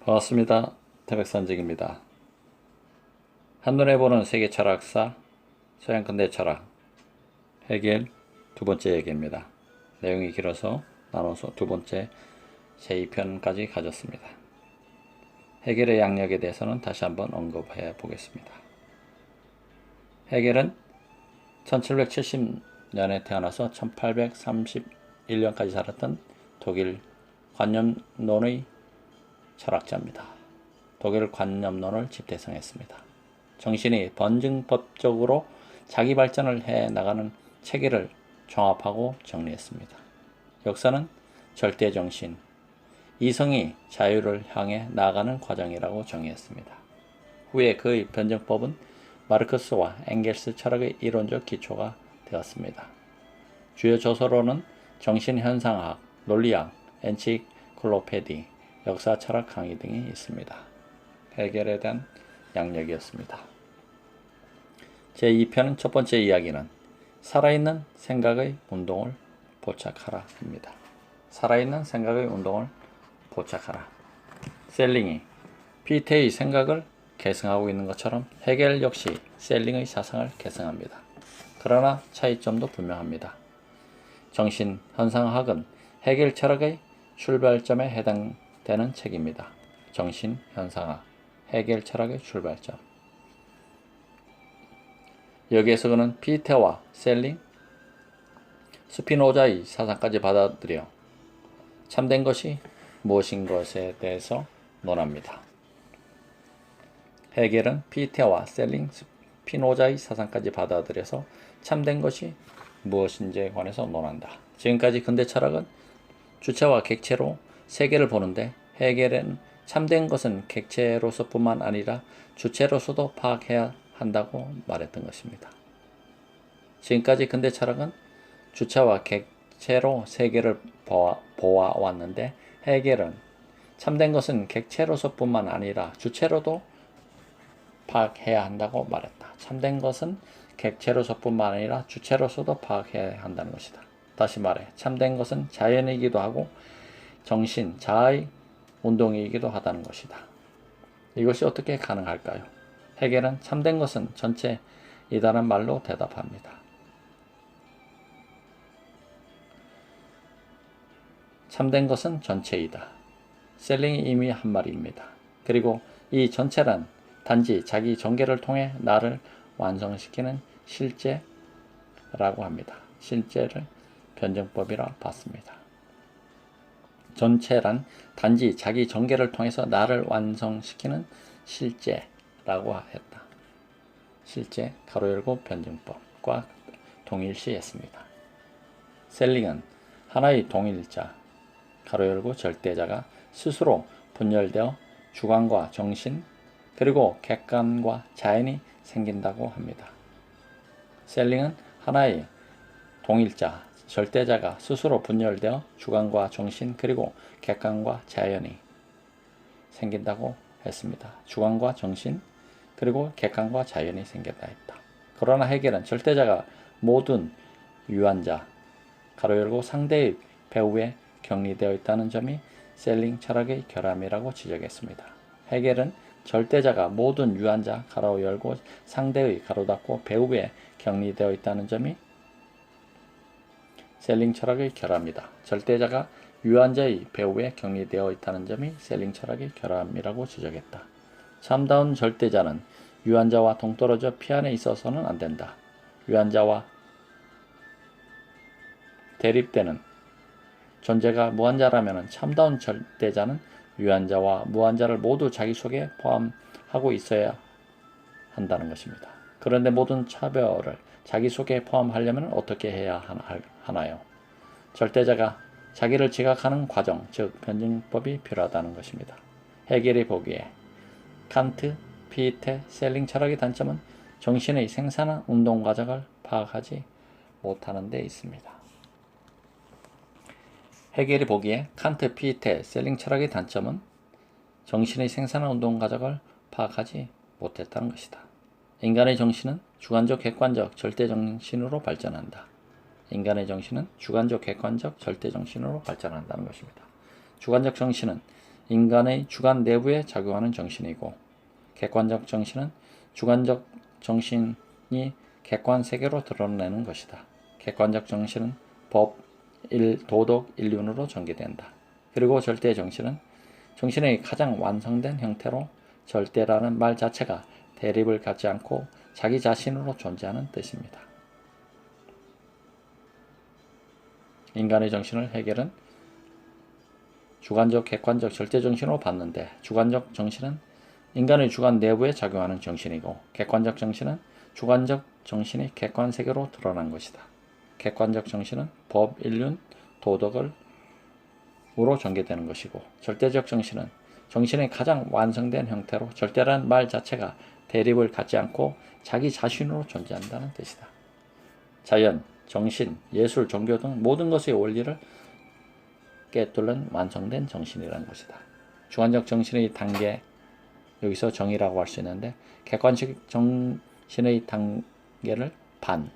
반갑습니다. 태백산직입니다. 한눈에 보는 세계 철학사 서양 근대 철학 헤겔 두 번째 얘기입니다. 내용이 길어서 나눠서 두 번째 제2편까지 가졌습니다. 헤겔의 양력에 대해서는 다시 한번 언급해 보겠습니다. 헤겔은 1770년에 태어나서 1831년까지 살았던 독일 관념론의 철학자입니다. 독일 관념론을 집대성했습니다. 정신이 번증법적으로 자기 발전을 해 나가는 체계를 종합하고 정리했습니다. 역사는 절대정신, 이성이 자유를 향해 나아가는 과정이라고 정의했습니다. 후에 그의 변증법은 마르크스와 엥겔스 철학의 이론적 기초가 되었습니다. 주요 저서로는 정신현상학, 논리학, 엔치클로페디, 역사 철학 강의 등이 있습니다. 헤겔에 대한 양력이었습니다. 제2편은 첫 번째 이야기는 살아있는 생각의 운동을 포착하라입니다. 살아있는 생각의 운동을 포착하라. 셀링이 피테의 생각을 계승하고 있는 것처럼 헤겔 역시 셀링의 사상을 계승합니다. 그러나 차이점도 분명합니다. 정신현상학은 헤겔 철학의 출발점에 해당되는 책입니다. 정신현상학, 헤겔 철학의 출발점. 여기에서 그는 피테와 셀링, 스피노자의 사상까지 받아들여 참된 것이 무엇인 것에 대해서 논합니다. 헤겔은 피테와 셀링, 스피노자의 사상까지 받아들여서 참된 것이 무엇인지에 관해서 논한다. 지금까지 근대 철학은 주체와 객체로 세계를 보는데 헤겔은 참된 것은 객체로서뿐만 아니라 주체로서도 파악해야 한다고 말했던 것입니다. 지금까지 근대 철학은 주체와 객체로 세계를 보아왔는데 헤겔은 참된 것은 객체로서뿐만 아니라 주체로도 파악해야 한다고 말했다. 참된 것은 객체로서뿐만 아니라 주체로서도 파악해야 한다는 것이다. 다시 말해 참된 것은 자연이기도 하고 정신, 자아의 운동이기도 하다는 것이다. 이것이 어떻게 가능할까요? 헤겔은 참된 것은 전체이다는 말로 대답합니다. 참된 것은 전체이다. 셀링이 이미 한 말입니다. 그리고 이 전체란 단지 자기 전개를 통해 나를 완성시키는 실제라고 합니다. 실제를 변증법이라 봤습니다. 전체란 단지 자기 전개를 통해서 나를 완성시키는 실제라고 했다. 실제 가로 열고 변증법과 동일시했습니다. 셀링은 하나의 동일자 가로 열고 절대자가 스스로 분열되어 주관과 정신 그리고 객관과 자연이 생긴다고 합니다. 셀링은 하나의 동일자 절대자가 스스로 분열되어 주관과 정신 그리고 객관과 자연이 생긴다고 했습니다. 주관과 정신 그리고 객관과 자연이 생긴다 했다. 그러나 헤겔은 절대자가 모든 유한자 가로 열고 상대의 배후에 격리되어 있다는 점이 셀링 철학의 결함이라고 지적했습니다. 헤겔은 절대자가 모든 유한자 가로 열고 상대의 가로 닫고 배후에 격리되어 있다는 점이 셀링 철학의 결함이다. 절대자가 유한자의 배후에 격리되어 있다는 점이 셀링 철학의 결함이라고 지적했다. 참다운 절대자는 유한자와 동떨어져 피안에 있어서는 안 된다. 유한자와 대립되는 존재가 무한자라면 참다운 절대자는 유한자와 무한자를 모두 자기 속에 포함하고 있어야 한다는 것입니다. 그런데 모든 차별을 자기 속에 포함하려면 어떻게 해야 하나요? 절대자가 자기를 지각하는 과정, 즉 변증법이 필요하다는 것입니다. 헤겔이 보기에 칸트, 피테, 셀링 철학의 단점은 정신의 생산한 운동 과정을 파악하지 못하는 데 있습니다. 헤겔이 보기에 칸트, 피테, 셀링 철학의 단점은 정신의 생산한 운동 과정을 파악하지 못했다는 것이다. 인간의 정신은 주관적, 객관적, 절대정신으로 발전한다. 인간의 정신은 주관적, 객관적, 절대정신으로 발전한다는 것입니다. 주관적 정신은 인간의 주관 내부에 작용하는 정신이고, 객관적 정신은 주관적 정신이 객관 세계로 드러내는 것이다. 객관적 정신은 법, 도덕, 인륜으로 전개된다. 그리고 절대 정신은 정신의 가장 완성된 형태로 절대라는 말 자체가 대립을 갖지 않고 자기 자신으로 존재하는 뜻입니다. 인간의 정신을 해겔은 주관적, 객관적, 절대 정신으로 봤는데, 주관적 정신은 인간의 주관 내부에 작용하는 정신이고, 객관적 정신은 주관적 정신이 객관 세계로 드러난 것이다. 객관적 정신은 법, 인륜, 도덕으로 전개되는 것이고, 절대적 정신은 정신의 가장 완성된 형태로 절대라는 말 자체가 대립을 갖지 않고 자기 자신으로 존재한다는 뜻이다. 자연, 정신, 예술, 종교 등 모든 것의 원리를 깨뚫는 완성된 정신이라는 것이다. 주관적 정신의 단계, 여기서 정의라고 할 수 있는데, 객관적 정신의 단계를 반,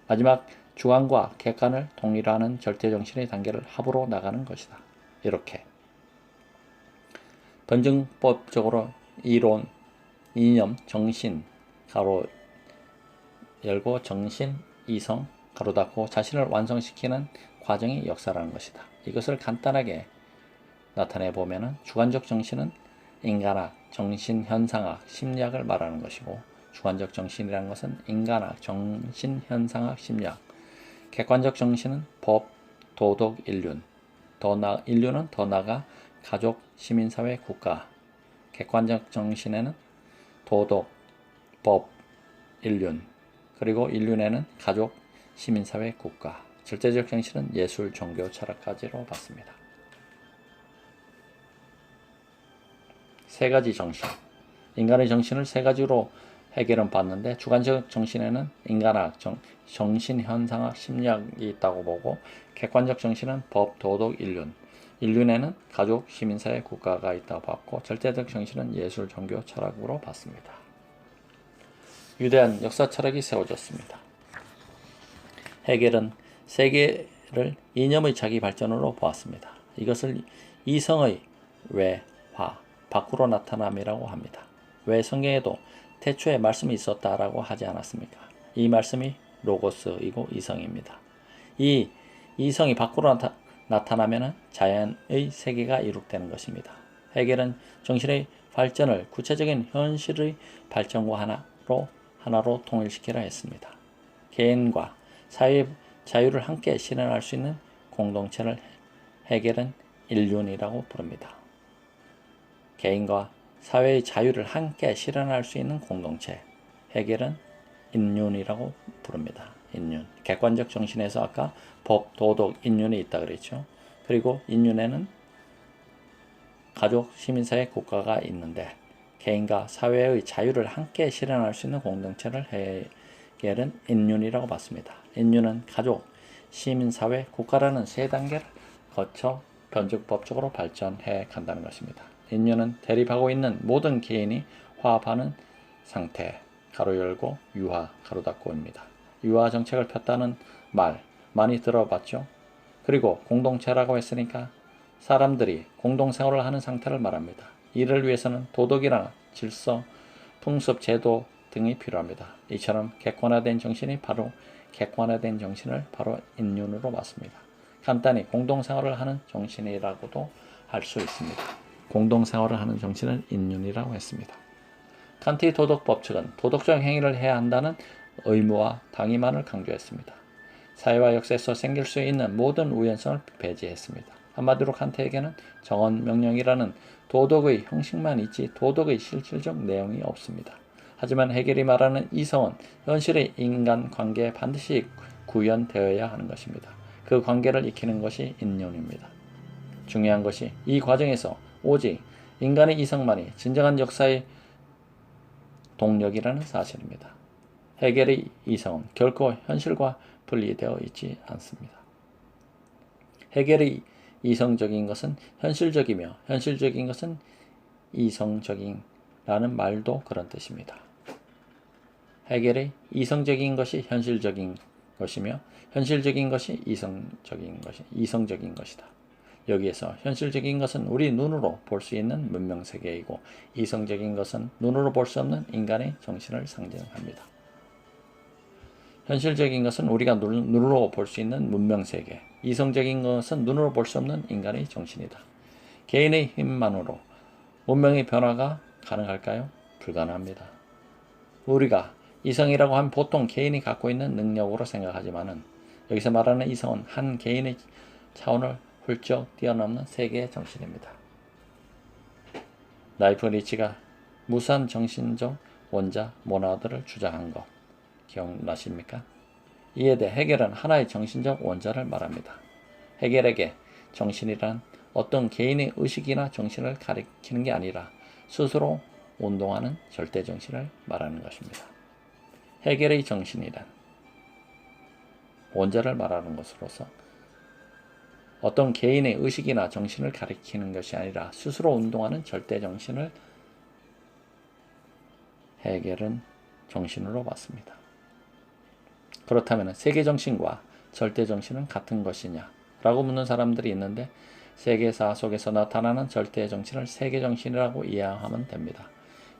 마지막 주관과 객관을 동일화하는 절대 정신의 단계를 합으로 나가는 것이다. 이렇게 변증법적으로 이론, 이념, 정신, 가로 열고 정신, 이성, 가로 닫고 자신을 완성시키는 과정이 역사라는 것이다. 이것을 간단하게 나타내 보면은 주관적 정신은 인간학, 정신현상학, 심리학을 말하는 것이고, 주관적 정신이라는 것은 인간학, 정신현상학, 심리학, 객관적 정신은 법, 도덕, 인륜, 인륜은 더 나아가 가족, 시민사회, 국가, 객관적 정신에는 도덕, 법, 인륜, 그리고 인륜에는 가족, 시민사회, 국가, 절대적 정신은 예술, 종교, 철학까지로 봤습니다. 세 가지 정신, 인간의 정신을 세 가지로 해겔은 봤는데, 주관적 정신에는 인간학, 정신현상학, 심리학이 있다고 보고, 객관적 정신은 법, 도덕, 인륜, 인륜에는 가족, 시민사회, 국가가 있다고 봤고, 절대적 정신은 예술, 종교, 철학으로 봤습니다. 위대한 역사 철학이 세워졌습니다. 해겔은 세계를 이념의 자기 발전으로 보았습니다. 이것을 이성의 외화, 밖으로 나타남이라고 합니다. 왜 성경에도 태초에 말씀이 있었다라고 하지 않았습니까? 이 말씀이 로고스이고 이성입니다. 이 이성이 밖으로 나타나면 자연의 세계가 이룩되는 것입니다. 해겔은 정신의 발전을 구체적인 현실의 발전과 하나로 통일시키려 했습니다. 개인과 사회의 자유를 함께 실현할 수 있는 공동체를 해겔은 인륜이라고 부릅니다. 개인과 사회의 자유를 함께 실현할 수 있는 공동체, 해겔은 인륜이라고 부릅니다. 인륜. 객관적 정신에서 아까 법, 도덕, 인륜이 있다 그랬죠. 그리고 인륜에는 가족, 시민사회, 국가가 있는데, 개인과 사회의 자유를 함께 실현할 수 있는 공동체를 해겔은 인륜이라고 봤습니다. 인륜은 가족, 시민사회, 국가라는 세 단계를 거쳐 변증법적으로 발전해 간다는 것입니다. 인륜은 대립하고 있는 모든 개인이 화합하는 상태, 가로 열고 유화, 가로 닫고입니다. 유화 정책을 폈다는 말 많이 들어봤죠? 그리고 공동체라고 했으니까 사람들이 공동생활을 하는 상태를 말합니다. 이를 위해서는 도덕이나 질서, 풍습, 제도 등이 필요합니다. 이처럼 객관화된 정신을 바로 인륜으로 봤습니다. 간단히 공동생활을 하는 정신이라고도 할 수 있습니다. 공동생활을 하는 정신을 인륜이라고 했습니다. 칸트의 도덕법 측은 도덕적 행위를 해야 한다는 의무와 당위만을 강조했습니다. 사회와 역사에서 생길 수 있는 모든 우연성을 배제했습니다. 한마디로 칸트에게는 정언, 명령이라는 도덕의 형식만 있지 도덕의 실질적 내용이 없습니다. 하지만 해겔이 말하는 이성은 현실의 인간관계에 반드시 구현되어야 하는 것입니다. 그 관계를 익히는 것이 인륜입니다. 중요한 것이 이 과정에서 오직 인간의 이성만이 진정한 역사의 동력이라는 사실입니다. 해겔의 이성은 결코 현실과 분리되어 있지 않습니다. 해겔의 이성적인 것은 현실적이며 현실적인 것은 이성적인라는 말도 그런 뜻입니다. 해겔의 이성적인 것이 현실적인 것이며 현실적인 것이 이성적인 것이다. 여기에서 현실적인 것은 우리 눈으로 볼 수 있는 문명세계이고 이성적인 것은 눈으로 볼 수 없는 인간의 정신을 상징합니다. 현실적인 것은 우리가 눈으로 볼 수 있는 문명세계, 이성적인 것은 눈으로 볼 수 없는 인간의 정신이다. 개인의 힘만으로 문명의 변화가 가능할까요? 불가능합니다. 우리가 이성이라고 하면 보통 개인이 갖고 있는 능력으로 생각하지만은 여기서 말하는 이성은 한 개인의 차원을 훌쩍 뛰어넘는 세계의 정신입니다. 라이프니츠가 무한 정신적 원자 모나드를 주장한 것 기억나십니까? 이에 대해 헤겔은 하나의 정신적 원자를 말합니다. 헤겔에게 정신이란 어떤 개인의 의식이나 정신을 가리키는 게 아니라 스스로 운동하는 절대 정신을 말하는 것입니다. 헤겔의 정신이란 원자를 말하는 것으로서 어떤 개인의 의식이나 정신을 가리키는 것이 아니라 스스로 운동하는 절대 정신을 헤겔은 정신으로 봤습니다. 그렇다면 세계 정신과 절대 정신은 같은 것이냐? 라고 묻는 사람들이 있는데 세계사 속에서 나타나는 절대 정신을 세계 정신이라고 이해하면 됩니다.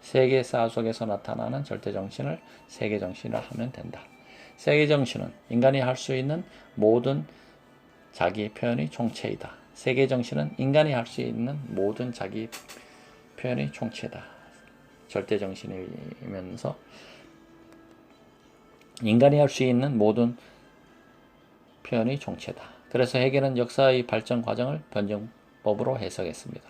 세계사 속에서 나타나는 절대 정신을 세계 정신이라 하면 된다. 세계 정신은 인간이 할 수 있는 모든 자기 표현의 총체이다. 세계 정신은 인간이 할 수 있는 모든 자기 표현의 총체다. 절대 정신이면서 인간이 할 수 있는 모든 표현의 총체다. 그래서 헤겔은 역사의 발전 과정을 변증법으로 해석했습니다.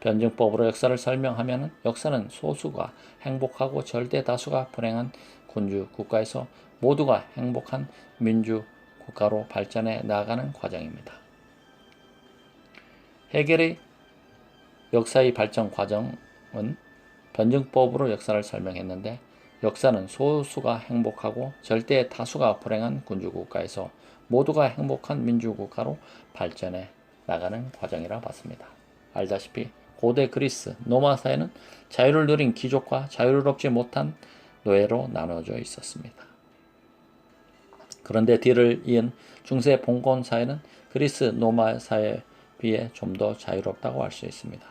변증법으로 역사를 설명하면 역사는 소수가 행복하고 절대 다수가 불행한 군주 국가에서 모두가 행복한 민주 국가로 발전해 나아가는 과정입니다. 헤겔의 역사의 발전 과정은 변증법으로 역사를 설명했는데 역사는 소수가 행복하고 절대 다수가 불행한 군주 국가에서 모두가 행복한 민주 국가로 발전해 나가는 과정이라 봤습니다. 알다시피 고대 그리스 로마 사회는 자유를 누린 귀족과 자유를 얻지 못한 노예로 나눠져 있었습니다. 그런데 뒤를 이은 중세 봉건 사회는 그리스 로마 사회에 비해 좀 더 자유롭다고 할 수 있습니다.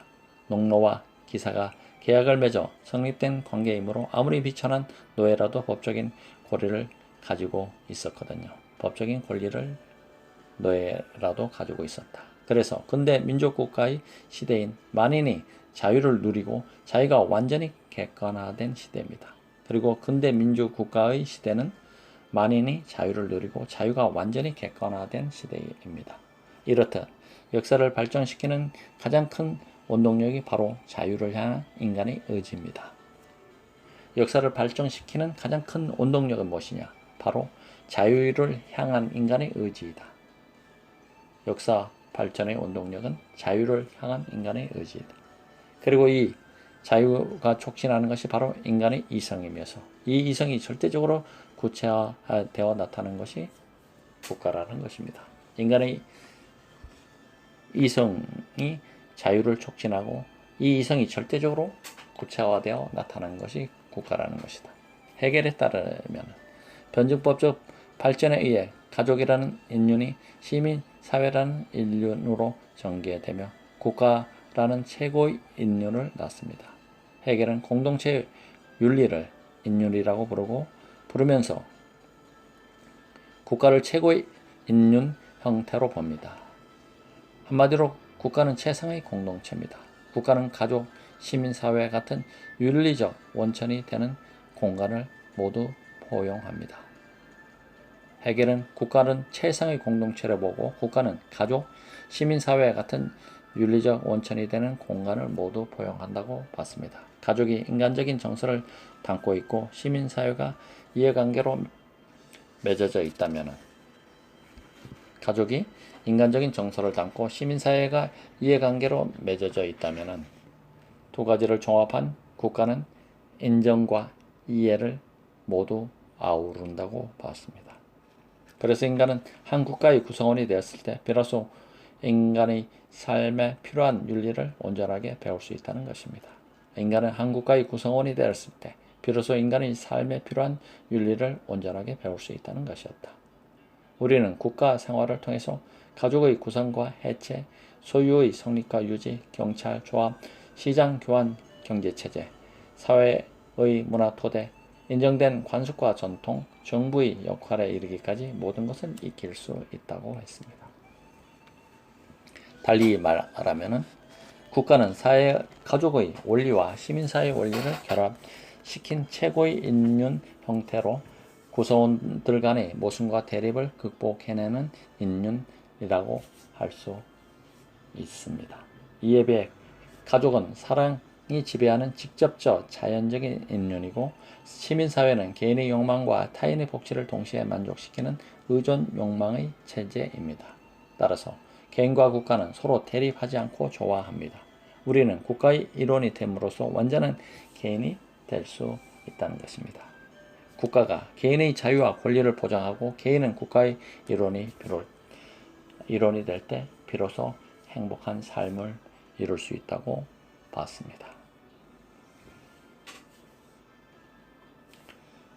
농노와 기사가 계약을 맺어 성립된 관계이므로 아무리 비천한 노예라도 법적인 권리를 가지고 있었거든요. 법적인 권리를 노예라도 가지고 있었다. 그래서 근대 민족국가의 시대인 만인이 자유를 누리고 자유가 완전히 객관화된 시대입니다. 그리고 근대 민족국가의 시대는 만인이 자유를 누리고 자유가 완전히 객관화된 시대입니다. 이렇듯 역사를 발전시키는 가장 큰 원동력이 바로 자유를 향한 인간의 의지입니다. 역사를 발전시키는 가장 큰 원동력은 무엇이냐? 바로 자유를 향한 인간의 의지이다. 역사 발전의 원동력은 자유를 향한 인간의 의지이다. 그리고 이 자유가 촉진하는 것이 바로 인간의 이성이면서 이 이성이 절대적으로 구체화되어 나타나는 것이 국가라는 것입니다. 인간의 이성이 자유를 촉진하고 이 이성이 절대적으로 구체화되어 나타나는 것이 국가라는 것이다. 헤겔에 따르면 변증법적 발전에 의해 가족이라는 인륜이 시민 사회라는 인륜으로 전개되며 국가라는 최고의 인륜을 낳습니다. 헤겔은 공동체의 윤리를 인륜이라고 부르면서 국가를 최고의 인륜 형태로 봅니다. 한마디로 국가는 최상의 공동체입니다. 국가는 가족, 시민사회 같은 윤리적 원천이 되는 공간을 모두 포용합니다. 헤겔은 국가는 최상의 공동체를 보고 국가는 가족, 시민사회 같은 윤리적 원천이 되는 공간을 모두 포용한다고 봤습니다. 가족이 인간적인 정서를 담고 있고 시민사회가 이해관계로 맺어져 있다면 가족이 인간적인 정서를 담고 시민사회가 이해관계로 맺어져 있다면 두 가지를 종합한 국가는 인정과 이해를 모두 아우른다고 봤습니다. 그래서 인간은 한 국가의 구성원이 되었을 때 비로소 인간의 삶에 필요한 윤리를 온전하게 배울 수 있다는 것입니다. 인간은 한 국가의 구성원이 되었을 때 비로소 인간의 삶에 필요한 윤리를 온전하게 배울 수 있다는 것이었다. 우리는 국가 생활을 통해서 가족의 구성과 해체, 소유의 성립과 유지, 경찰, 조합, 시장 교환 경제체제, 사회의 문화 토대, 인정된 관습과 전통, 정부의 역할에 이르기까지 모든 것은 익힐 수 있다고 했습니다. 달리 말하면 국가는 사회 가족의 원리와 시민사회의 원리를 결합시킨 최고의 인륜 형태로 구성원들 간의 모순과 대립을 극복해내는 인륜이라고 할 수 있습니다. 이에 비해 가족은 사랑이 지배하는 직접적 자연적인 인륜이고 시민사회는 개인의 욕망과 타인의 복지를 동시에 만족시키는 의존 욕망의 체제입니다. 따라서 개인과 국가는 서로 대립하지 않고 조화합니다. 우리는 국가의 일원이 됨으로써 완전한 개인이 될 수 있다는 것입니다. 국가가 개인의 자유와 권리를 보장하고 개인은 국가의 일원이 될 때 비로소 행복한 삶을 이룰 수 있다고 봤습니다.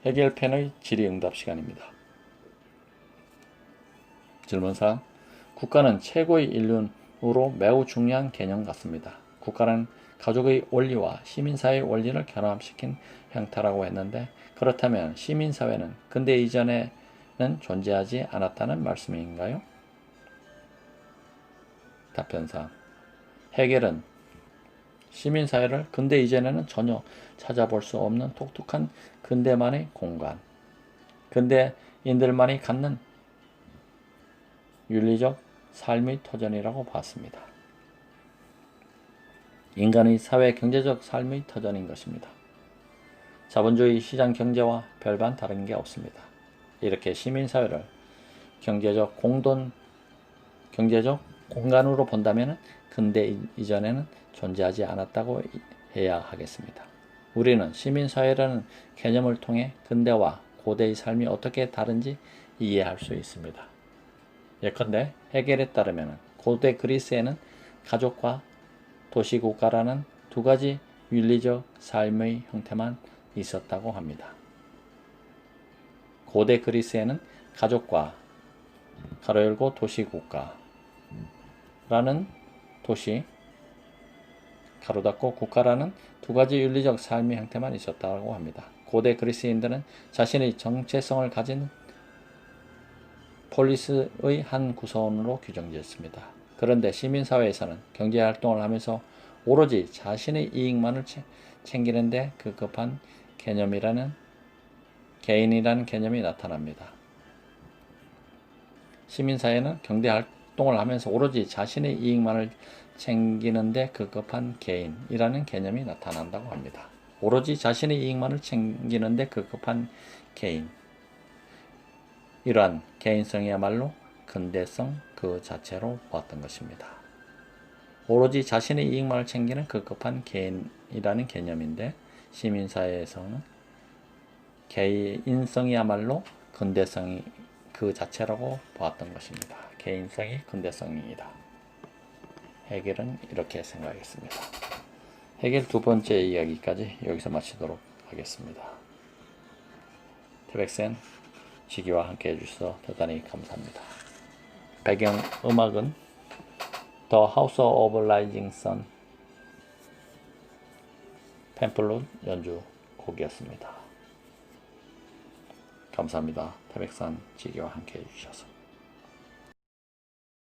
해결편의 질의응답 시간입니다. 질문사항: 국가는 최고의 인륜으로 매우 중요한 개념 같습니다. 국가는 가족의 원리와 시민사회의 원리를 결합시킨 형태라고 했는데 그렇다면 시민사회는 근대 이전에는 존재하지 않았다는 말씀인가요? 답변사항: 해겔은 시민사회를 근대 이전에는 전혀 찾아볼 수 없는 독특한 근대만의 공간, 근대인들만이 갖는 윤리적 삶의 터전이라고 봤습니다. 인간의 사회 경제적 삶의 터전인 것입니다. 자본주의 시장 경제와 별반 다른 게 없습니다. 이렇게 시민사회를 경제적 공간으로 본다면 근대 이전에는 존재하지 않았다고 해야 하겠습니다. 우리는 시민사회라는 개념을 통해 근대와 고대의 삶이 어떻게 다른지 이해할 수 있습니다. 예컨대 해겔에 따르면 고대 그리스에는 가족과 도시국가라는 두 가지 윤리적 삶의 형태만 있었다고 합니다. 고대 그리스에는 가족과 가로 열고 도시국가라는 도시 가로 닫고 국가라는 두 가지 윤리적 삶의 형태만 있었다고 합니다. 고대 그리스인들은 자신의 정체성을 가진 폴리스의 한 구성원으로 규정되었습니다. 그런데 시민사회에서는 경제활동을 하면서 오로지 자신의 이익만을 챙기는 데 급급한 개인이라는 개념이 나타납니다. 시민사회는 경제활동을 하면서 오로지 자신의 이익만을 챙기는 데 급급한 개인이라는 개념이 나타난다고 합니다. 오로지 자신의 이익만을 챙기는 데 급급한 개인, 이러한 개인성이야말로 근대성 그 자체로 보았던 것입니다. 오로지 자신의 이익만을 챙기는 급급한 개인이라는 개념인데 시민사회에서는 개인성이야말로 근대성이 그 자체라고 보았던 것입니다. 개인성이 근대성이다. 해겔은 이렇게 생각했습니다. 해겔 두 번째 이야기까지 여기서 마치도록 하겠습니다. 태백센 지기와 함께 해주셔서 대단히 감사합니다. 배경 음악은 The House of Rising Sun 팸플롯 연주 곡이었습니다. 감사합니다. 태백산 지기와 함께 해주셔서.